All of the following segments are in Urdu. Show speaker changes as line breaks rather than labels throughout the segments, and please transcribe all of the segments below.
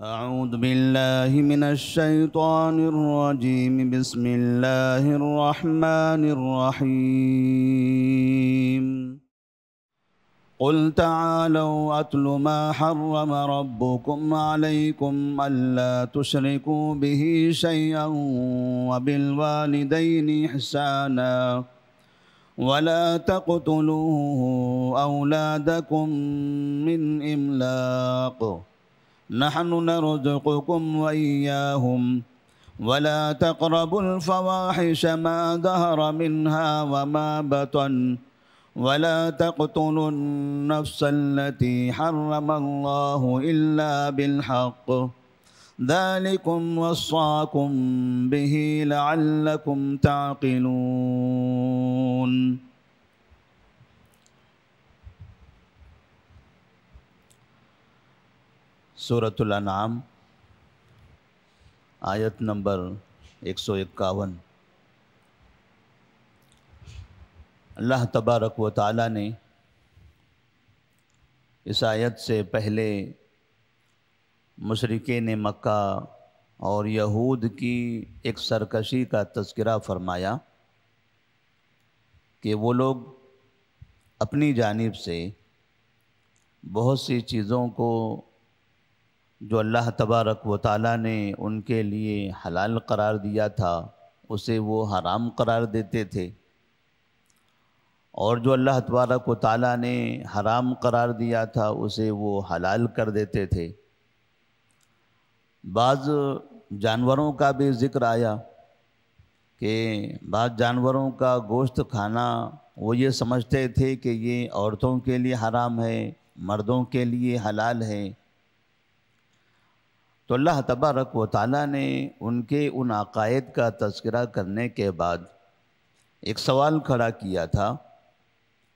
أعوذ بالله من الشيطان الرجيم. بسم الله الرحمن الرحيم. قل تعالوا أتل ما حرم ربكم عليكم ألا تشركوا به شيئا وبالوالدين إحسانا ولا تقتلوا أولادكم من إملاق نحن نرزقكم وإياهم ولا تقربوا الفواحش ما ظهر منها وما بطن ولا تقتلوا النفس التي حرم الله إلا بالحق ذلكم وصاكم به لعلكم تعقلون. سورۃ الانعام آیت نمبر 151. اللہ تبارک و تعالیٰ نے اس آیت سے پہلے مشرکین مکہ اور یہود کی ایک سرکشی کا تذکرہ فرمایا کہ وہ لوگ اپنی جانب سے بہت سی چیزوں کو جو اللہ تبارک و تعالیٰ نے ان کے لیے حلال قرار دیا تھا اسے وہ حرام قرار دیتے تھے، اور جو اللہ تبارک و تعالیٰ نے حرام قرار دیا تھا اسے وہ حلال کر دیتے تھے۔ بعض جانوروں کا بھی ذکر آیا کہ بعض جانوروں کا گوشت کھانا وہ یہ سمجھتے تھے کہ یہ عورتوں کے لیے حرام ہے، مردوں کے لیے حلال ہے۔ تو اللہ تبارک و تعالیٰ نے ان کے ان عقائد کا تذکرہ کرنے کے بعد ایک سوال کھڑا کیا تھا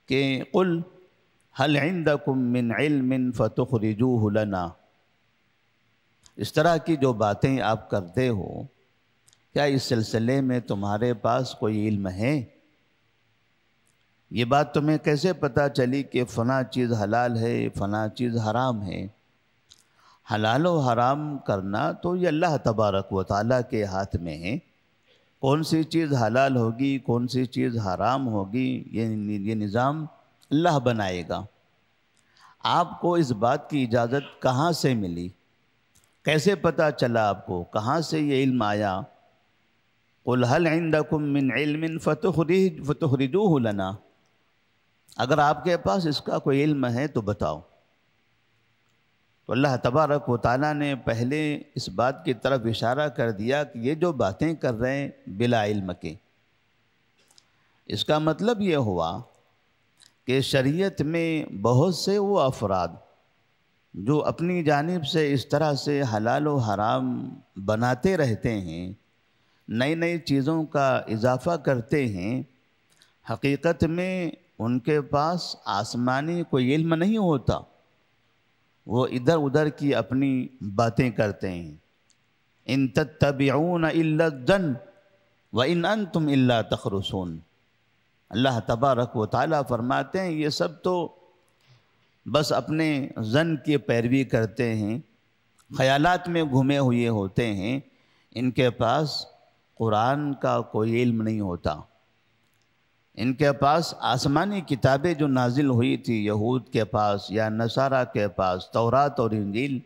کہ قل هل عندکم من علم فتخرجوه لنا، اس طرح کی جو باتیں آپ کرتے ہو کیا اس سلسلے میں تمہارے پاس کوئی علم ہے؟ یہ بات تمہیں کیسے پتہ چلی کہ فلاں چیز حلال ہے فلاں چیز حرام ہے؟ حلال و حرام کرنا تو یہ اللہ تبارک و تعالیٰ کے ہاتھ میں ہے، کون سی چیز حلال ہوگی کون سی چیز حرام ہوگی یہ نظام اللہ بنائے گا۔ آپ کو اس بات کی اجازت کہاں سے ملی؟ کیسے پتہ چلا آپ کو؟ کہاں سے یہ علم آیا؟ قل هل عندکم من علم فتخرجوه لنا، اگر آپ کے پاس اس کا کوئی علم ہے تو بتاؤ۔ تو اللہ تبارک و تعالیٰ نے پہلے اس بات کی طرف اشارہ کر دیا کہ یہ جو باتیں کر رہے ہیں بلا علم کے، اس کا مطلب یہ ہوا کہ شریعت میں بہت سے وہ افراد جو اپنی جانب سے اس طرح سے حلال و حرام بناتے رہتے ہیں، نئی نئی چیزوں کا اضافہ کرتے ہیں، حقیقت میں ان کے پاس آسمانی کوئی علم نہیں ہوتا، وہ ادھر ادھر کی اپنی باتیں کرتے ہیں۔ ان تتبعون الا الظن وان انتم الا تخرصون، اللہ تبارک و تعالیٰ فرماتے ہیں یہ سب تو بس اپنے ظن کی پیروی کرتے ہیں، خیالات میں گھومے ہوئے ہوتے ہیں، ان کے پاس قرآن کا کوئی علم نہیں ہوتا۔ ان کے پاس آسمانی کتابیں جو نازل ہوئی تھی یہود کے پاس یا نصارہ کے پاس، تورات اور انجیل،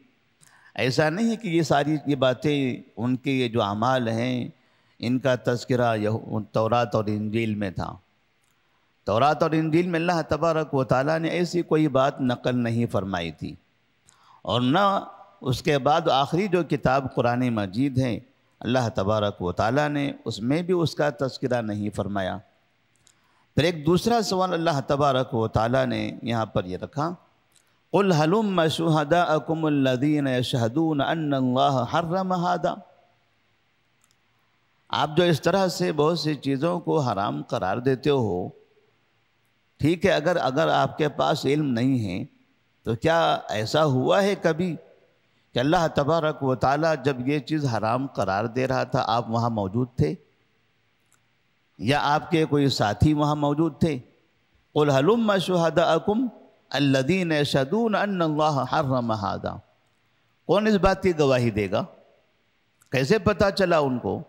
ایسا نہیں ہے کہ یہ ساری یہ باتیں ان کے یہ جو اعمال ہیں ان کا تذکرہ تورات اور انجیل میں تھا۔ تورات اور انجیل میں اللہ تبارک و تعالیٰ نے ایسی کوئی بات نقل نہیں فرمائی تھی، اور نہ اس کے بعد آخری جو کتاب قرآن مجید ہے اللہ تبارک و تعالیٰ نے اس میں بھی اس کا تذکرہ نہیں فرمایا۔ پھر ایک دوسرا سوال اللہ تبارک و تعالیٰ نے یہاں پر یہ رکھا، قُلْ هَلُمَّ شُهَدَاءَكُمُ الَّذِينَ يَشْهَدُونَ أَنَّ اللَّهَ حَرَّمَ هَذَا، آپ جو اس طرح سے بہت سی چیزوں کو حرام قرار دیتے ہو، ٹھیک ہے، اگر آپ کے پاس علم نہیں ہے تو کیا ایسا ہوا ہے کبھی کہ اللہ تبارک و تعالیٰ جب یہ چیز حرام قرار دے رہا تھا آپ وہاں موجود تھے، یا آپ کے کوئی ساتھی وہاں موجود تھے؟ قُلْ هَلُمَّ شُهَدَاءَكُمْ الَّذِينَ يَشْهَدُونَ أَنَّ اللَّهَ حَرَّمَ هَذَا، کون اس بات کی گواہی دے گا؟ کیسے پتہ چلا ان کو؟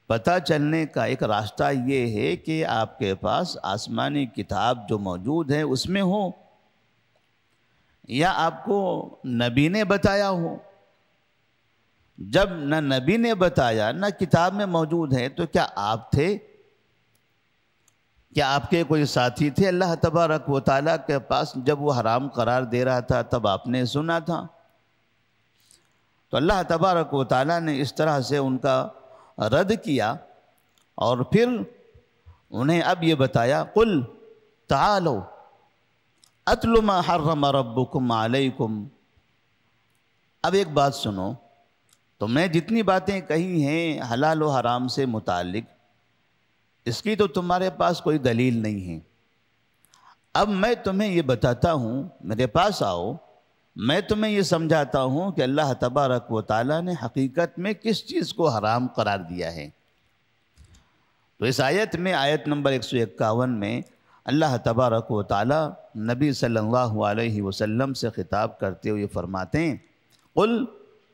پتہ چلنے کا ایک راستہ یہ ہے کہ آپ کے پاس آسمانی کتاب جو موجود ہے اس میں ہو، یا آپ کو نبی نے بتایا ہو۔ جب نہ نبی نے بتایا نہ کتاب میں موجود ہے تو کیا آپ تھے؟ کیا آپ کے کوئی ساتھی تھے اللہ تبارک و تعالیٰ کے پاس جب وہ حرام قرار دے رہا تھا تب آپ نے سنا تھا؟ تو اللہ تبارک و تعالیٰ نے اس طرح سے ان کا رد کیا اور پھر انہیں اب یہ بتایا قل تعالوا اتل ما حرم ربکم علیکم۔ اب ایک بات سنو، تو میں جتنی باتیں کہی ہیں حلال و حرام سے متعلق، اس کی تو تمہارے پاس کوئی دلیل نہیں ہے۔ اب میں تمہیں یہ بتاتا ہوں، میرے پاس آؤ، میں تمہیں یہ سمجھاتا ہوں کہ اللہ تبارک و تعالیٰ نے حقیقت میں کس چیز کو حرام قرار دیا ہے۔ تو اس آیت میں، آیت نمبر 151 میں اللہ تبارک و تعالیٰ نبی صلی اللہ علیہ وسلم سے خطاب کرتے ہوئے فرماتے ہیں قل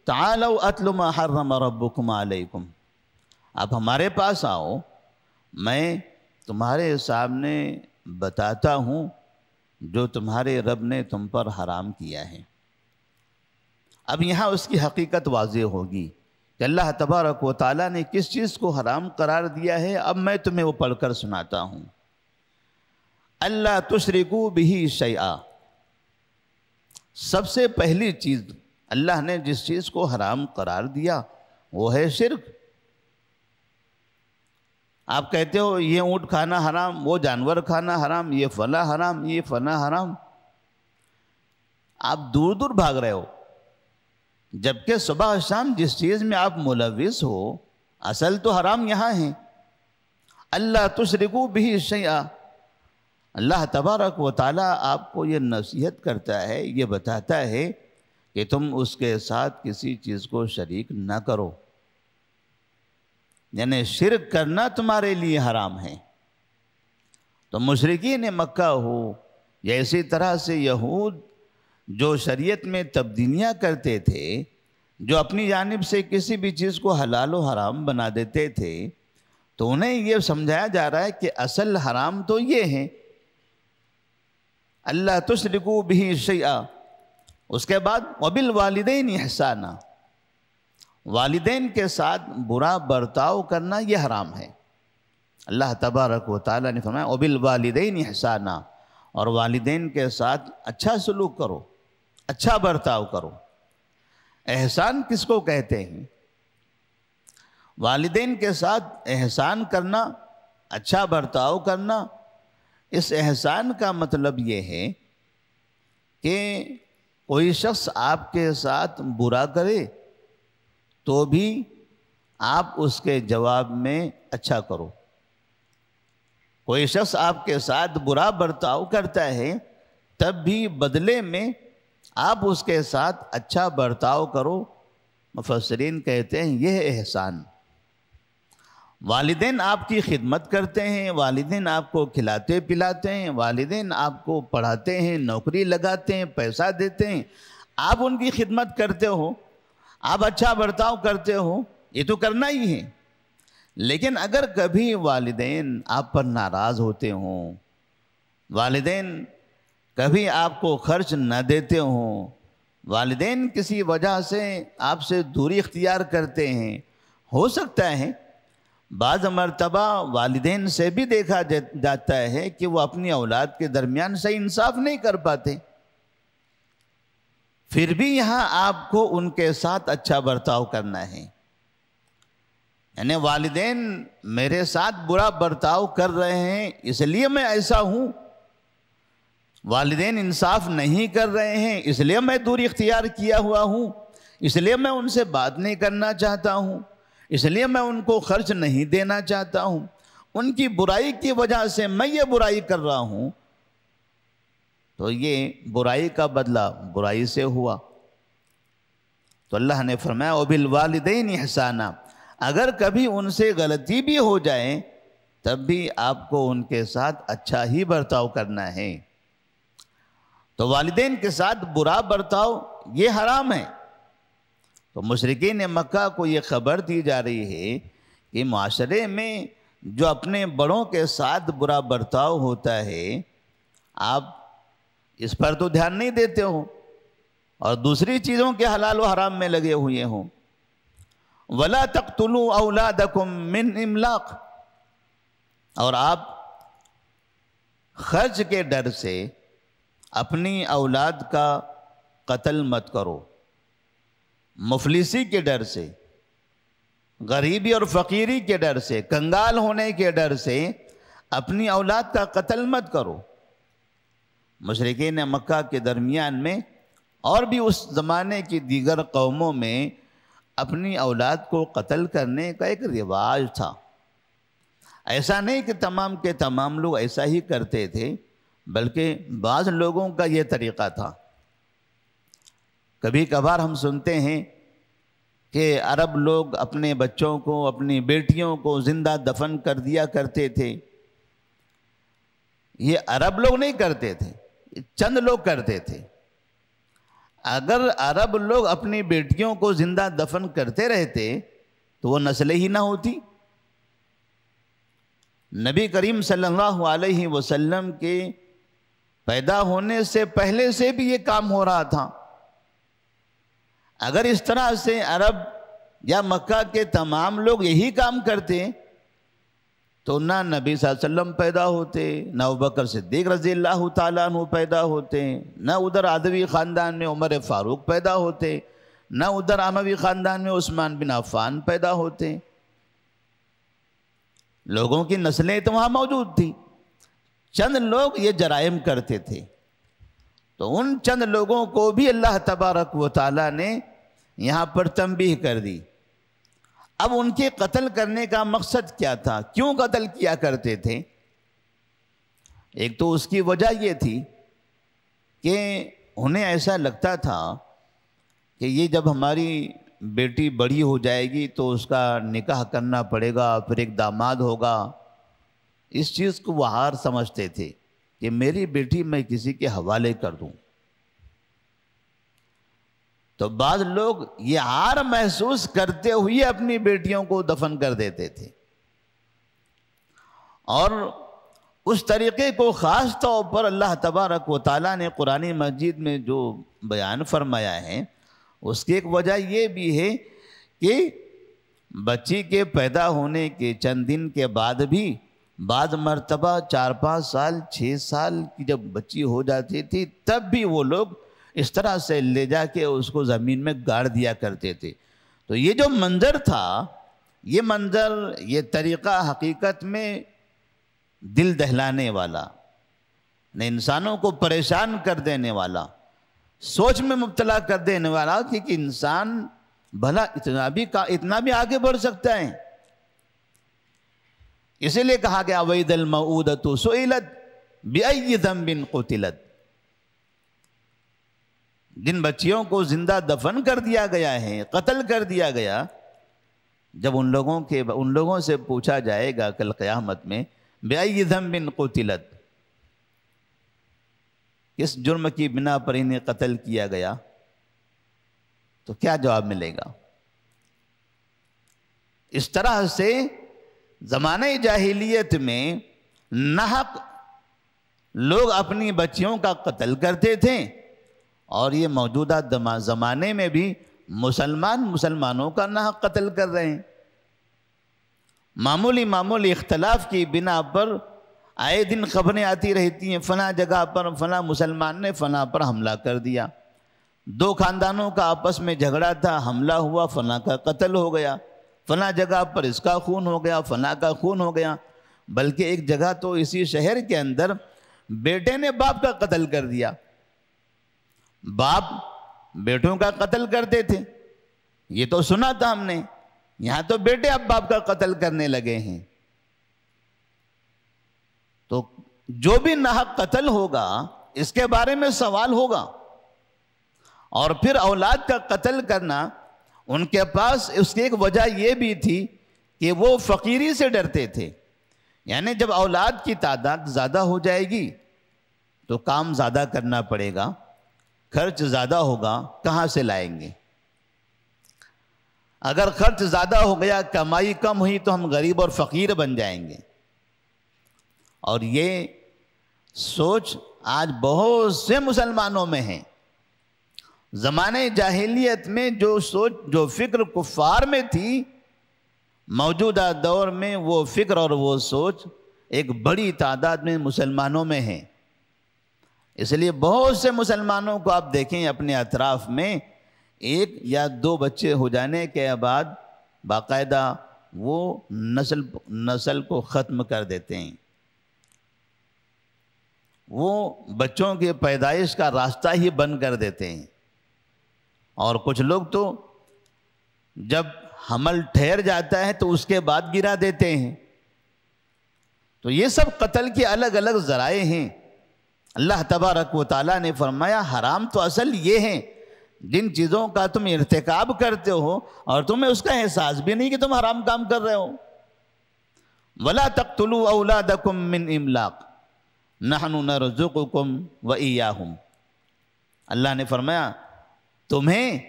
تعالوا اتل ما حرم ربکم علیکم۔ آپ ہمارے پاس آؤ، میں تمہارے سامنے بتاتا ہوں جو تمہارے رب نے تم پر حرام کیا ہے۔ اب یہاں اس کی حقیقت واضح ہوگی کہ اللہ تبارک و تعالیٰ نے کس چیز کو حرام قرار دیا ہے۔ اب میں تمہیں وہ پڑھ کر سناتا ہوں۔ اللہ تشرکوا بہ شیئا، سب سے پہلی چیز اللہ نے جس چیز کو حرام قرار دیا وہ ہے شرک۔ آپ کہتے ہو یہ اونٹ کھانا حرام، وہ جانور کھانا حرام، یہ فلاں حرام، یہ فلاں حرام، آپ دور دور بھاگ رہے ہو، جبکہ صبح شام جس چیز میں آپ ملوث ہو اصل تو حرام یہاں ہے۔ اللہ تشرکوا بہ شیئا، اللہ تبارک و تعالیٰ آپ کو یہ نصیحت کرتا ہے، یہ بتاتا ہے کہ تم اس کے ساتھ کسی چیز کو شریک نہ کرو، یعنی شرک کرنا تمہارے لیے حرام ہے۔ تو مشرکین مکہ ہو یا اسی طرح سے یہود جو شریعت میں تبدیلیاں کرتے تھے، جو اپنی جانب سے کسی بھی چیز کو حلال و حرام بنا دیتے تھے، تو انہیں یہ سمجھایا جا رہا ہے کہ اصل حرام تو یہ ہے اللہ تشرکوا بہ شیئا۔ اس کے بعد وبالوالدین احسانا، والدین کے ساتھ برا برتاؤ کرنا یہ حرام ہے۔ اللہ تبارک و تعالیٰ نے فرمایا وبالوالدین احسانا، اور والدین کے ساتھ اچھا سلوک کرو، اچھا برتاؤ کرو۔ احسان کس کو کہتے ہیں؟ والدین کے ساتھ احسان کرنا، اچھا برتاؤ کرنا، اس احسان کا مطلب یہ ہے کہ کوئی شخص آپ کے ساتھ برا کرے تو بھی آپ اس کے جواب میں اچھا کرو۔ کوئی شخص آپ کے ساتھ برا برتاؤ کرتا ہے تب بھی بدلے میں آپ اس کے ساتھ اچھا برتاؤ کرو۔ مفسرین کہتے ہیں یہ ہے احسان۔ والدین آپ کی خدمت کرتے ہیں، والدین آپ کو کھلاتے پلاتے ہیں، والدین آپ کو پڑھاتے ہیں، نوکری لگاتے ہیں، پیسہ دیتے ہیں، آپ ان کی خدمت کرتے ہو، آپ اچھا برتاؤ کرتے ہو، یہ تو کرنا ہی ہے۔ لیکن اگر کبھی والدین آپ پر ناراض ہوتے ہوں، والدین کبھی آپ کو خرچ نہ دیتے ہوں، والدین کسی وجہ سے آپ سے دوری اختیار کرتے ہیں، ہو سکتا ہے بعض مرتبہ والدین سے بھی دیکھا جاتا ہے کہ وہ اپنی اولاد کے درمیان صحیح انصاف نہیں کر پاتے، پھر بھی یہاں آپ کو ان کے ساتھ اچھا برتاؤ کرنا ہے۔ یعنی والدین میرے ساتھ برا برتاؤ کر رہے ہیں اس لیے میں ایسا ہوں، والدین انصاف نہیں کر رہے ہیں اس لیے میں دوری اختیار کیا ہوا ہوں، اس لیے میں ان سے بات نہیں کرنا چاہتا ہوں، اس لیے میں ان کو خرچ نہیں دینا چاہتا ہوں، ان کی برائی کی وجہ سے میں یہ برائی کر رہا ہوں، تو یہ برائی کا بدلہ برائی سے ہوا۔ تو اللہ نے فرمایا وبالوالدین احسانا، اگر کبھی ان سے غلطی بھی ہو جائے تب بھی آپ کو ان کے ساتھ اچھا ہی برتاؤ کرنا ہے۔ تو والدین کے ساتھ برا برتاؤ یہ حرام ہے، تو مشرکین مکہ کو یہ خبر دی جا رہی ہے کہ معاشرے میں جو اپنے بڑوں کے ساتھ برا برتاؤ ہوتا ہے آپ اس پر تو دھیان نہیں دیتے ہو اور دوسری چیزوں کے حلال و حرام میں لگے ہوئے ہوں. وَلَا تَقْتُلُوا أَوْلَادَكُمْ مِنْ إِمْلَاقٍ، اور آپ خرچ کے ڈر سے اپنی اولاد کا قتل مت کرو، مفلسی کے ڈر سے، غریبی اور فقیری کے ڈر سے، کنگال ہونے کے ڈر سے اپنی اولاد کا قتل مت کرو. مشرکین مکہ کے درمیان میں اور بھی اس زمانے کی دیگر قوموں میں اپنی اولاد کو قتل کرنے کا ایک رواج تھا. ایسا نہیں کہ تمام کے تمام لوگ ایسا ہی کرتے تھے، بلکہ بعض لوگوں کا یہ طریقہ تھا. کبھی کبھار ہم سنتے ہیں کہ عرب لوگ اپنے بچوں کو، اپنی بیٹیوں کو زندہ دفن کر دیا کرتے تھے. یہ عرب لوگ نہیں کرتے تھے، چند لوگ کرتے تھے. اگر عرب لوگ اپنی بیٹیوں کو زندہ دفن کرتے رہتے تو وہ نسلیں ہی نہ ہوتی. نبی کریم صلی اللہ علیہ وسلم کے پیدا ہونے سے پہلے سے بھی یہ کام ہو رہا تھا. اگر اس طرح سے عرب یا مکہ کے تمام لوگ یہی کام کرتے تو نہ نبی صلی اللہ علیہ وسلم پیدا ہوتے، نہ ابوبکر صدیق رضی اللہ تعالیٰ عنہ پیدا ہوتے، نہ ادھر عدوی خاندان میں عمر فاروق پیدا ہوتے، نہ ادھر اموی خاندان میں عثمان بن عفان پیدا ہوتے. لوگوں کی نسلیں تو وہاں موجود تھی، چند لوگ یہ جرائم کرتے تھے. تو ان چند لوگوں کو بھی اللہ تبارک و تعالیٰ نے یہاں پر تنبیہ کر دی. اب ان کے قتل کرنے کا مقصد کیا تھا؟ کیوں قتل کیا کرتے تھے؟ ایک تو اس کی وجہ یہ تھی کہ انہیں ایسا لگتا تھا کہ یہ جب ہماری بیٹی بڑی ہو جائے گی تو اس کا نکاح کرنا پڑے گا، پھر ایک داماد ہوگا. اس چیز کو وہ ہار سمجھتے تھے کہ میری بیٹی میں کسی کے حوالے کر دوں. تو بعض لوگ یہ ہار محسوس کرتے ہوئے اپنی بیٹیوں کو دفن کر دیتے تھے. اور اس طریقے کو خاص طور پر اللہ تبارک و تعالیٰ نے قرآن مجید میں جو بیان فرمایا ہے اس کی ایک وجہ یہ بھی ہے کہ بچی کے پیدا ہونے کے چند دن کے بعد بھی بعض مرتبہ 4-5 سال 6 سال کی جب بچی ہو جاتی تھی تب بھی وہ لوگ اس طرح سے لے جا کے اس کو زمین میں گاڑ دیا کرتے تھے. تو یہ جو منظر تھا، یہ منظر، یہ طریقہ حقیقت میں دل دہلانے والا، انسانوں کو پریشان کر دینے والا، سوچ میں مبتلا کر دینے والا کہ انسان بھلا اتنا بھی آگے بڑھ سکتا ہے. اسی لیے کہا گیا وَإِذَا الْمَوْءُودَةُ سُئِلَتْ بِأَيِّ ذَنبٍ قُتِلَتْ. جن بچیوں کو زندہ دفن کر دیا گیا ہے، قتل کر دیا گیا، جب ان لوگوں سے پوچھا جائے گا کل قیامت میں بِأَيِّ ذَنبٍ قُتِلَتْ، کس جرم کی بنا پر انہیں قتل کیا گیا، تو کیا جواب ملے گا؟ اس طرح سے زمانہ جاہلیت میں ناحق لوگ اپنی بچیوں کا قتل کرتے تھے، اور یہ موجودہ زمانے میں بھی مسلمانوں کا ناحق قتل کر رہے ہیں. معمولی اختلاف کی بنا پر آئے دن خبریں آتی رہتی ہیں، فلاں جگہ پر فلاں مسلمان نے فلاں پر حملہ کر دیا، 2 خاندانوں کا آپس میں جھگڑا تھا، حملہ ہوا، فلاں کا قتل ہو گیا، فلاں جگہ پر اس کا خون ہو گیا، فلاں کا خون ہو گیا. بلکہ ایک جگہ تو اسی شہر کے اندر بیٹے نے باپ کا قتل کر دیا. باپ بیٹوں کا قتل کرتے تھے، یہ تو سنا تھا ہم نے. یہاں تو بیٹے اب باپ کا قتل کرنے لگے ہیں. تو جو بھی ناحق قتل ہوگا اس کے بارے میں سوال ہوگا. اور پھر اولاد کا قتل کرنا ان کے پاس اس کی ایک وجہ یہ بھی تھی کہ وہ فقیری سے ڈرتے تھے. یعنی جب اولاد کی تعداد زیادہ ہو جائے گی تو کام زیادہ کرنا پڑے گا، خرچ زیادہ ہوگا، کہاں سے لائیں گے؟ اگر خرچ زیادہ ہو گیا، کمائی کم ہوئی تو ہم غریب اور فقیر بن جائیں گے. اور یہ سوچ آج بہت سے مسلمانوں میں ہے. زمانے جاہلیت میں جو سوچ، جو فکر کفار میں تھی، موجودہ دور میں وہ فکر اور وہ سوچ ایک بڑی تعداد میں مسلمانوں میں ہے. اس لیے بہت سے مسلمانوں کو آپ دیکھیں اپنے اطراف میں، ایک یا دو بچے ہو جانے کے بعد باقاعدہ وہ نسل کو ختم کر دیتے ہیں. وہ بچوں کے پیدائش کا راستہ ہی بند کر دیتے ہیں. اور کچھ لوگ تو جب حمل ٹھہر جاتا ہے تو اس کے بعد گرا دیتے ہیں. تو یہ سب قتل کے الگ الگ ذرائع ہیں. اللہ تبارک و تعالیٰ نے فرمایا حرام تو اصل یہ ہیں جن چیزوں کا تم ارتکاب کرتے ہو اور تمہیں اس کا احساس بھی نہیں کہ تم حرام کام کر رہے ہو. وَلَا تَقْتُلُوا أَوْلَادَكُمْ مِنْ إِمْلَاقٍ نَحْنُ نَرْزُقُكُمْ وَإِيَّاهُمْ. اللہ نے فرمایا تمہیں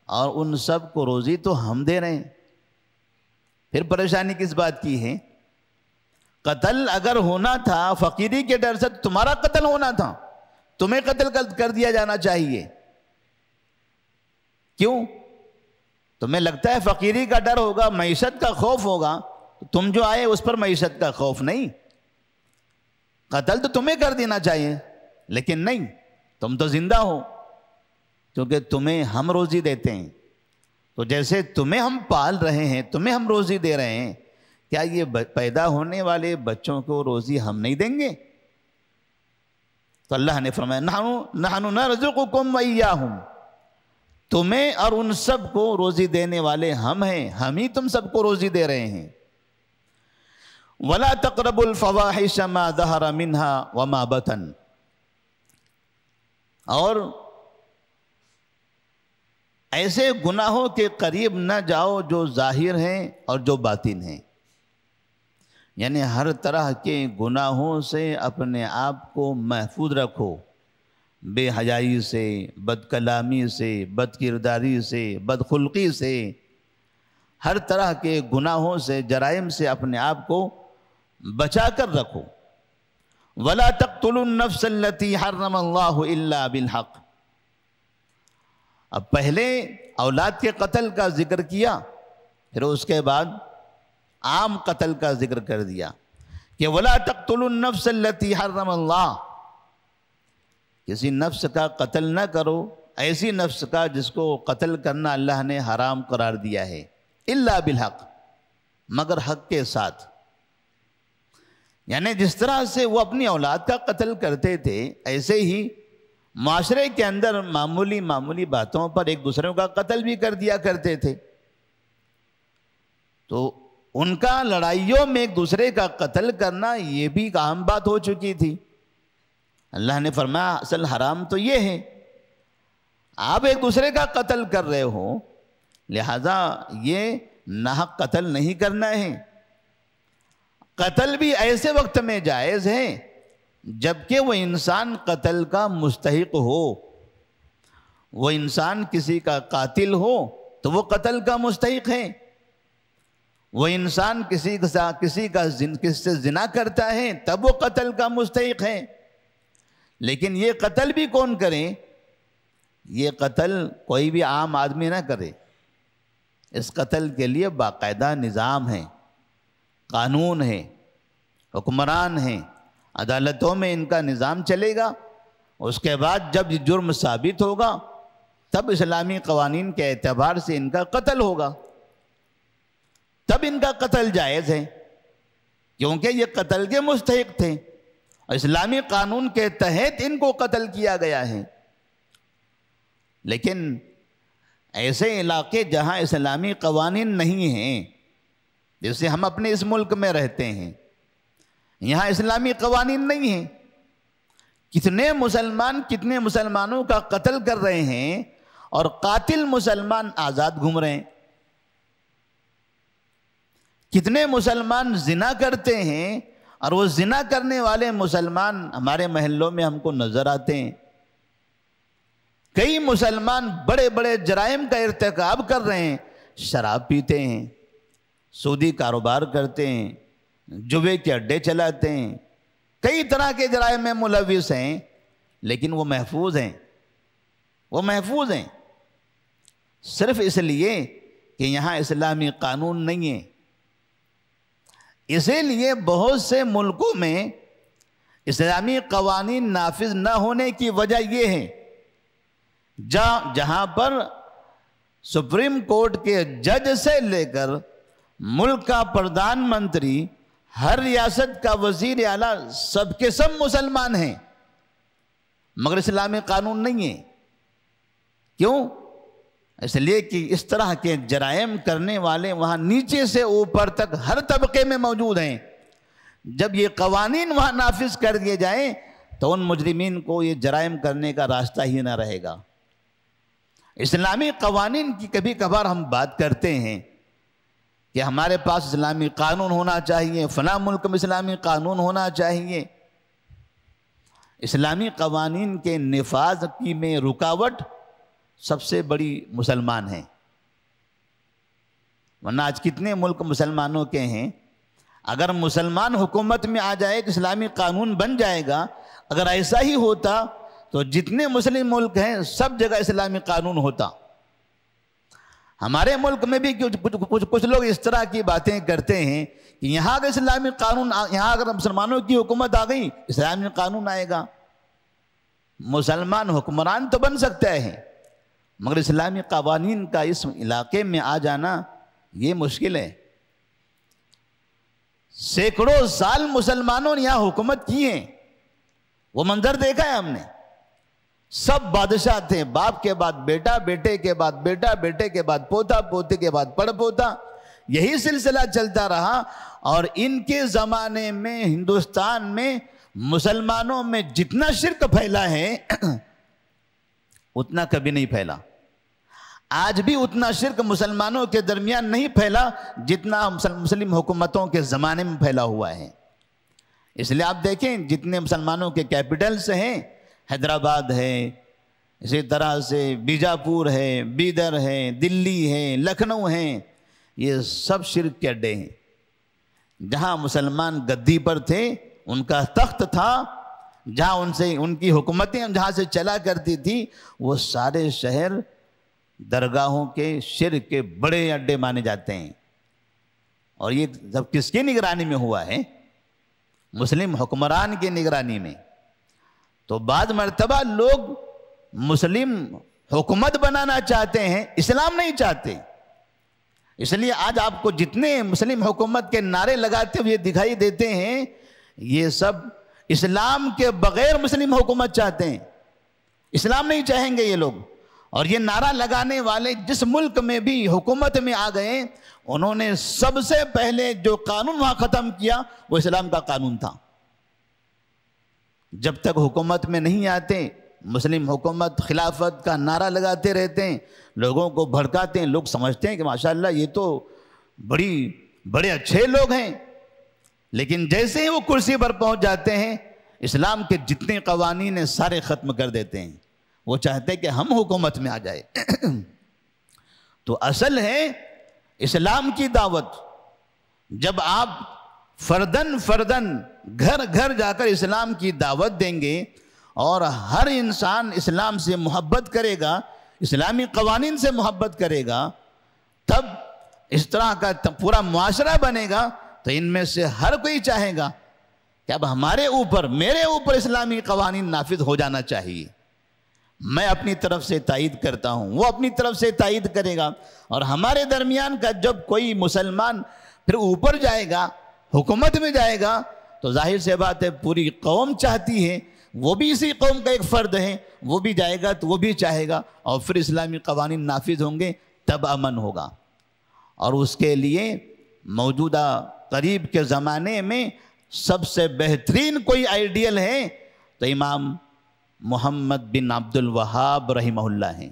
اور ان سب کو روزی تو ہم دے رہے ہیں. پھر پریشانی کس بات کی ہے؟ قتل اگر ہونا تھا فقیری کے ڈر سے تمہارا قتل ہونا تھا، تمہیں قتل کر دیا جانا چاہیے. کیوں؟ تمہیں لگتا ہے فقیری کا ڈر ہوگا، معیشت کا خوف ہوگا، تم جو آئے اس پر معیشت کا خوف نہیں. قتل تو تمہیں کر دینا چاہیے، لیکن نہیں، تم تو زندہ ہو کیونکہ تمہیں ہم روزی دیتے ہیں. تو جیسے تمہیں ہم پال رہے ہیں، تمہیں ہم روزی دے رہے ہیں، کیا یہ پیدا ہونے والے بچوں کو روزی ہم نہیں دیں گے؟ تو اللہ نے فرمایا نحن نرزقکم وإیاہم، تمہیں اور ان سب کو روزی دینے والے ہم ہیں، ہم ہی تم سب کو روزی دے رہے ہیں. وَلَا تَقْرَبُوا الْفَوَاحِشَ مَا ظَهَرَ مِنْهَا وَمَا بَطَنَ، اور ایسے گناہوں کے قریب نہ جاؤ جو ظاہر ہیں اور جو باطن ہیں. یعنی ہر طرح کے گناہوں سے اپنے آپ کو محفوظ رکھو، بے حیائی سے، بد کلامی سے، بد کرداری سے، بد خلقی سے، ہر طرح کے گناہوں سے، جرائم سے اپنے آپ کو بچا کر رکھو. وَلَا تَقْتُلُوا النَّفْسَ الَّتِي حَرَّمَ اللَّهُ إِلَّا بِالْحَقِّ. اب پہلے اولاد کے قتل کا ذکر کیا، پھر اس کے بعد عام قتل کا ذکر کر دیا کہ وَلَا تَقْتُلُوا النَّفْسَ الَّتِي حَرَّمَ اللَّهُ. کسی نفس کا قتل نہ کرو، ایسی نفس کا جس کو قتل کرنا اللہ نے حرام قرار دیا ہے، الا بالحق، مگر حق کے ساتھ. یعنی جس طرح سے وہ اپنی اولاد کا قتل کرتے تھے، ایسے ہی معاشرے کے اندر معمولی باتوں پر ایک دوسرے کا قتل بھی کر دیا کرتے تھے. تو ان کا لڑائیوں میں ایک دوسرے کا قتل کرنا یہ بھی ایک عام بات ہو چکی تھی. اللہ نے فرمایا اصل حرام تو یہ ہے، آپ ایک دوسرے کا قتل کر رہے ہو، لہذا یہ ناحق قتل نہیں کرنا ہے. قتل بھی ایسے وقت میں جائز ہے جبکہ وہ انسان قتل کا مستحق ہو. وہ انسان کسی کا قاتل ہو تو وہ قتل کا مستحق ہے. وہ انسان کسی سے زنا کرتا ہے تب وہ قتل کا مستحق ہے. لیکن یہ قتل بھی کون کرے؟ یہ قتل کوئی بھی عام آدمی نہ کرے. اس قتل کے لیے باقاعدہ نظام ہے، قانون ہے، حکمران ہیں، عدالتوں میں ان کا نظام چلے گا. اس کے بعد جب یہ جرم ثابت ہوگا تب اسلامی قوانین کے اعتبار سے ان کا قتل ہوگا، تب ان کا قتل جائز ہے، کیونکہ یہ قتل کے مستحق تھے، اسلامی قانون کے تحت ان کو قتل کیا گیا ہے. لیکن ایسے علاقے جہاں اسلامی قوانین نہیں ہیں، جیسے ہم اپنے اس ملک میں رہتے ہیں، یہاں اسلامی قوانین نہیں ہیں، کتنے مسلمانوں کا قتل کر رہے ہیں اور قاتل مسلمان آزاد گھوم رہے ہیں. کتنے مسلمان زنا کرتے ہیں اور وہ زنا کرنے والے مسلمان ہمارے محلوں میں ہم کو نظر آتے ہیں. کئی مسلمان بڑے بڑے جرائم کا ارتکاب کر رہے ہیں شراب پیتے ہیں، سودی کاروبار کرتے ہیں، جوے کے اڈے چلاتے ہیں، کئی طرح کے جرائم میں ملوث ہیں، لیکن وہ محفوظ ہیں، وہ محفوظ ہیں صرف اس لیے کہ یہاں اسلامی قانون نہیں ہے۔ اسی لیے بہت سے ملکوں میں اسلامی قوانین نافذ نہ ہونے کی وجہ یہ ہے جہاں پر سپریم کورٹ کے جج سے لے کر ملک کا پردھان منتری، ہر ریاست کا وزیر اعلیٰ، سب کے سب مسلمان ہیں، مگر اسلامی قانون نہیں ہے۔ کیوں؟ اس لیے کہ اس طرح کے جرائم کرنے والے وہاں نیچے سے اوپر تک ہر طبقے میں موجود ہیں۔ جب یہ قوانین وہاں نافذ کر دیے جائیں تو ان مجرمین کو یہ جرائم کرنے کا راستہ ہی نہ رہے گا۔ اسلامی قوانین کی کبھی کبھار ہم بات کرتے ہیں کہ ہمارے پاس اسلامی قانون ہونا چاہیے، فلاں ملک میں اسلامی قانون ہونا چاہیے۔ اسلامی قوانین کے نفاذ کی میں رکاوٹ سب سے بڑی مسلمان ہیں، ورنہ آج کتنے ملک مسلمانوں کے ہیں۔ اگر مسلمان حکومت میں آ جائے تو اسلامی قانون بن جائے گا۔ اگر ایسا ہی ہوتا تو جتنے مسلم ملک ہیں سب جگہ اسلامی قانون ہوتا۔ ہمارے ملک میں بھی کچھ لوگ اس طرح کی باتیں کرتے ہیں کہ یہاں اگر اسلامی قانون، یہاں اگر مسلمانوں کی حکومت آ گئی اسلامی قانون آئے گا۔ مسلمان حکمران تو بن سکتا ہے مگر اسلامی قوانین کا اس علاقے میں آ جانا یہ مشکل ہے۔ سینکڑوں سال مسلمانوں نے یہاں حکومت کی ہے، وہ منظر دیکھا ہے ہم نے۔ سب بادشاہ تھے، باپ کے بعد بیٹا، بیٹے کے بعد بیٹا، بیٹے کے بعد پوتا، پوتے کے بعد پڑ پوتا، یہی سلسلہ چلتا رہا۔ اور ان کے زمانے میں ہندوستان میں مسلمانوں میں جتنا شرک پھیلا ہے اتنا کبھی نہیں پھیلا۔ آج بھی اتنا شرک مسلمانوں کے درمیان نہیں پھیلا جتنا مسلم حکومتوں کے زمانے میں پھیلا ہوا ہے۔ اس لیے آپ دیکھیں جتنے مسلمانوں کے کیپٹلز ہیں، حیدرآباد ہے، اسی طرح سے بیجاپور ہے، بیدر ہے، دلی ہے، لکھنؤ ہیں، یہ سب شرک کے اڈے ہیں۔ جہاں مسلمان گدی پر تھے، ان کا تخت تھا، جہاں ان کی حکومتیں جہاں سے چلا کرتی تھی، وہ سارے شہر درگاہوں کے شرک کے بڑے اڈے مانے جاتے ہیں۔ اور یہ سب کس کی نگرانی میں ہوا ہے؟ مسلم حکمران کی نگرانی میں۔ تو بعض مرتبہ لوگ مسلم حکومت بنانا چاہتے ہیں، اسلام نہیں چاہتے۔ اس لیے آج آپ کو جتنے مسلم حکومت کے نعرے لگاتے ہوئے دکھائی دیتے ہیں، یہ سب اسلام کے بغیر مسلم حکومت چاہتے ہیں، اسلام نہیں چاہیں گے یہ لوگ۔ اور یہ نعرہ لگانے والے جس ملک میں بھی حکومت میں آ گئے، انہوں نے سب سے پہلے جو قانون وہاں ختم کیا وہ اسلام کا قانون تھا۔ جب تک حکومت میں نہیں آتے، مسلم حکومت خلافت کا نعرہ لگاتے رہتے ہیں، لوگوں کو بھڑکاتے ہیں، لوگ سمجھتے ہیں کہ ماشاءاللہ یہ تو بڑے اچھے لوگ ہیں۔ لیکن جیسے ہی وہ کرسی پر پہنچ جاتے ہیں، اسلام کے جتنے قوانین ہیں سارے ختم کر دیتے ہیں۔ وہ چاہتے ہیں کہ ہم حکومت میں آ جائے۔ تو اصل ہے اسلام کی دعوت۔ جب آپ فردن گھر گھر جا کر اسلام کی دعوت دیں گے اور ہر انسان اسلام سے محبت کرے گا، اسلامی قوانین سے محبت کرے گا، تب اس طرح کا پورا معاشرہ بنے گا۔ تو ان میں سے ہر کوئی چاہے گا کہ اب ہمارے اوپر، میرے اوپر اسلامی قوانین نافذ ہو جانا چاہیے۔ میں اپنی طرف سے تائید کرتا ہوں، وہ اپنی طرف سے تائید کرے گا، اور ہمارے درمیان کا جب کوئی مسلمان پھر اوپر جائے گا، حکومت میں جائے گا، تو ظاہر سے بات ہے پوری قوم چاہتی ہے، وہ بھی اسی قوم کا ایک فرد ہے، وہ بھی جائے گا تو وہ بھی چاہے گا، اور پھر اسلامی قوانین نافذ ہوں گے، تب امن ہوگا۔ اور اس کے لیے موجودہ قریب کے زمانے میں سب سے بہترین کوئی آئیڈیل ہے تو امام محمد بن عبد الوہاب رحمہ اللہ ہیں۔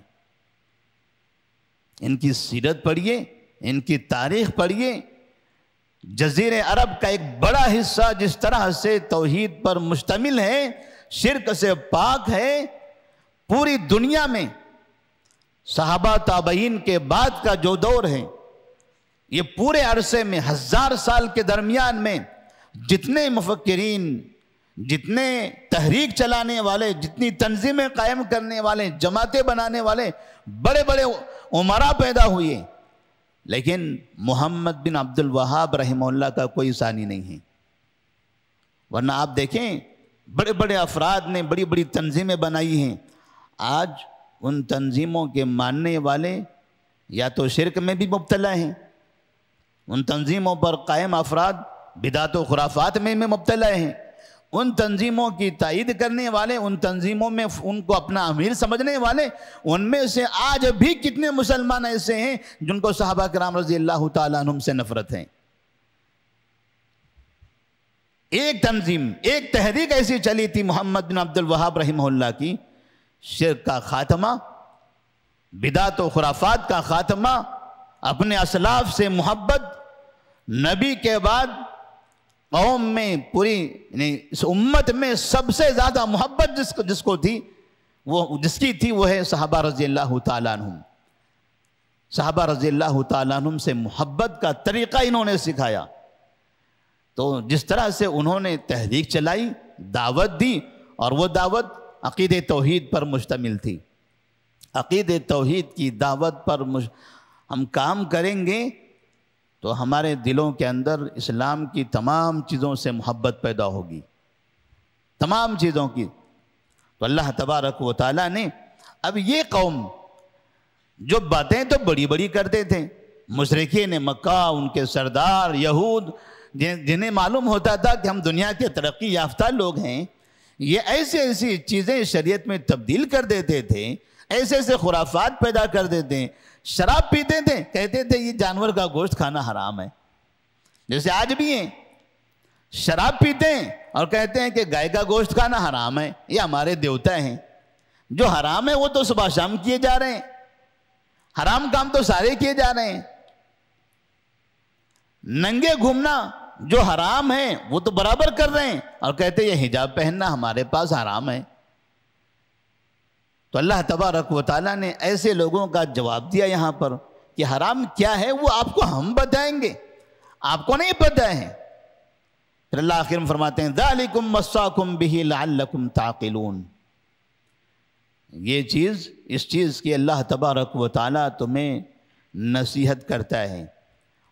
ان کی سیرت پڑھیے، ان کی تاریخ پڑھیے۔ جزیرے عرب کا ایک بڑا حصہ جس طرح سے توحید پر مشتمل ہے، شرک سے پاک ہے، پوری دنیا میں صحابہ تابعین کے بعد کا جو دور ہے، یہ پورے عرصے میں 1000 سال کے درمیان میں جتنے مفکرین، جتنے تحریک چلانے والے، جتنی تنظیمیں قائم کرنے والے، جماعتیں بنانے والے، بڑے بڑے امراء پیدا ہوئے، لیکن محمد بن عبد الوہاب رحمہ اللہ کا کوئی ثانی نہیں ہے۔ ورنہ آپ دیکھیں بڑے بڑے افراد نے بڑی بڑی تنظیمیں بنائی ہیں، آج ان تنظیموں کے ماننے والے یا تو شرک میں بھی مبتلا ہیں، ان تنظیموں پر قائم افراد بدعت و خرافات میں مبتلا ہیں، ان تنظیموں کی تائید کرنے والے، ان تنظیموں میں ان کو اپنا امیر سمجھنے والے، ان میں سے آج بھی کتنے مسلمان ایسے ہیں جن کو صحابہ کرام رضی اللہ تعالیٰ عنہم سے نفرت ہے۔ ایک تنظیم، ایک تحریک ایسی چلی تھی محمد بن عبد الوہاب رحمہ اللہ کی، شرک کا خاتمہ، بدعت و خرافات کا خاتمہ، اپنے اسلاف سے محبت، نبی کے بعد قوم میں پوری اس امت میں سب سے زیادہ محبت جس کو تھی، جس کی تھی وہ ہے صحابہ رضی اللہ تعالیٰ عنہم۔ صحابہ رضی اللہ تعالیٰ عنہم سے محبت کا طریقہ انہوں نے سکھایا۔ تو جس طرح سے انہوں نے تحریک چلائی، دعوت دی، اور وہ دعوت عقید توحید پر مشتمل تھی۔ عقید توحید کی دعوت پر ہم کام کریں گے تو ہمارے دلوں کے اندر اسلام کی تمام چیزوں سے محبت پیدا ہوگی، تمام چیزوں کی۔ تو اللہ تبارک و تعالیٰ نے اب یہ قوم جو باتیں تو بڑی بڑی کرتے تھے، مشرکین مکہ، ان کے سردار یہود، جنہیں معلوم ہوتا تھا کہ ہم دنیا کے ترقی یافتہ لوگ ہیں، یہ ایسی چیزیں شریعت میں تبدیل کر دیتے تھے، ایسے خرافات پیدا کر دیتے ہیں۔ شراب پیتے تھے، کہتے تھے یہ جانور کا گوشت کھانا حرام ہے، جیسے آج بھی ہیں، شراب پیتے ہیں اور کہتے ہیں کہ گائے کا گوشت کھانا حرام ہے، یہ ہمارے دیوتا ہیں، جو حرام ہے وہ تو صبح شام کیے جا رہے ہیں، حرام کام تو سارے کیے جا رہے ہیں۔ ننگے گھومنا جو حرام ہے وہ تو برابر کر رہے ہیں، اور کہتے ہیں یہ حجاب پہننا ہمارے پاس حرام ہے۔ تو اللہ تبارک و تعالیٰ نے ایسے لوگوں کا جواب دیا یہاں پر کہ حرام کیا ہے وہ آپ کو ہم بتائیں گے، آپ کو نہیں پتہ ہے۔ پھر اللہ آخر میں فرماتے ہیں ذَلِكُمْ وَصَّاكُمْ بِهِ لَعَلَّكُمْ تَعْقِلُونَ۔ یہ چیز، اس چیز کی اللہ تبارک و تعالیٰ تمہیں نصیحت کرتا ہے،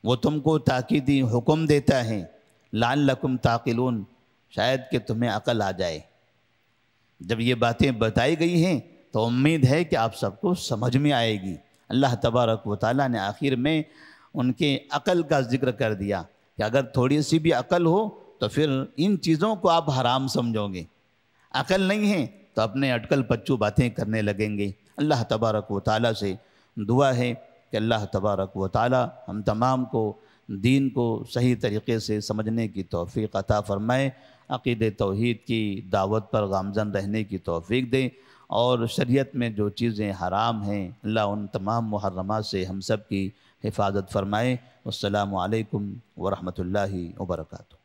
وہ تم کو تاکیدی حکم دیتا ہے، لعلکم تعقلون، شاید کہ تمہیں عقل آ جائے۔ جب یہ باتیں بتائی گئی ہیں تو امید ہے کہ آپ سب کو سمجھ میں آئے گی۔ اللہ تبارک و تعالیٰ نے آخر میں ان کے عقل کا ذکر کر دیا کہ اگر تھوڑی سی بھی عقل ہو تو پھر ان چیزوں کو آپ حرام سمجھو گے، عقل نہیں ہے تو اپنے اٹکل پچو باتیں کرنے لگیں گے۔ اللہ تبارک و تعالیٰ سے دعا ہے کہ اللہ تبارک و تعالیٰ ہم تمام کو دین کو صحیح طریقے سے سمجھنے کی توفیق عطا فرمائے، عقید توحید کی دعوت پر گامزن رہنے کی توفیق دے، اور شریعت میں جو چیزیں حرام ہیں اللہ ان تمام محرمات سے ہم سب کی حفاظت فرمائے۔ السلام علیکم ورحمۃ اللہ وبرکاتہ۔